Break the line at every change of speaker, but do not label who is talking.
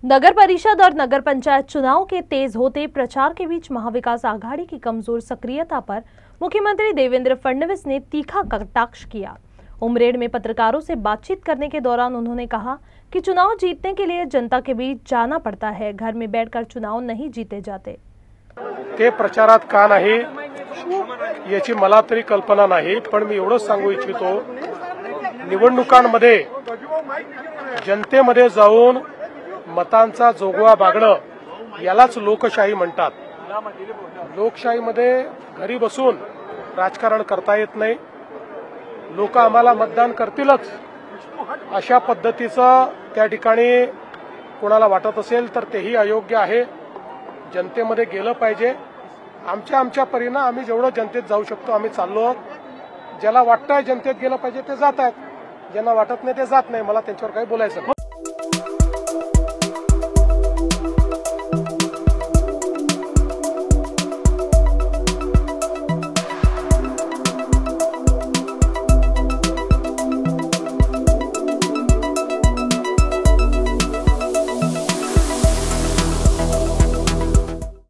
नगर परिषद और नगर पंचायत चुनाव के तेज होते प्रचार के बीच महाविकास आघाड़ी की कमजोर सक्रियता पर मुख्यमंत्री देवेंद्र फडणवीस ने तीखा कटाक्ष किया। उमरेड में पत्रकारों से बातचीत करने के दौरान उन्होंने कहा कि चुनाव जीतने के लिए जनता के बीच जाना पड़ता है, घर में बैठकर चुनाव नहीं जीते जाते।
ते प्रचारात का नाही याची मला तरी कल्पना नाही, पण मी एवढंच सांगू इच्छितो, निवडणुकांमध्ये जनतेमध्ये जाऊन मतांचा जोगवा बागणं यालाच लोकशाही म्हणतात। लोकशाहीमध्ये घरी बसून राजकारण करता येत नाही। लोक आम्हाला मतदान करतीलच अशा पद्धतीचं त्या ठिकाणी कोणाला वाटत असेल तर तेही अयोग्य आहे। जनतेमध्ये गेलं पाहिजे। आमच्या परीने आम्ही जेवढं जनतेत जाऊ शकतो आम्ही चाललो आहोत। ज्याला वाटतंय जनतेत गेलं पाहिजे ते जात आहेत, ज्यांना वाटत नाही ते जात नाही। मला त्यांच्यावर काही बोलायचं नाही।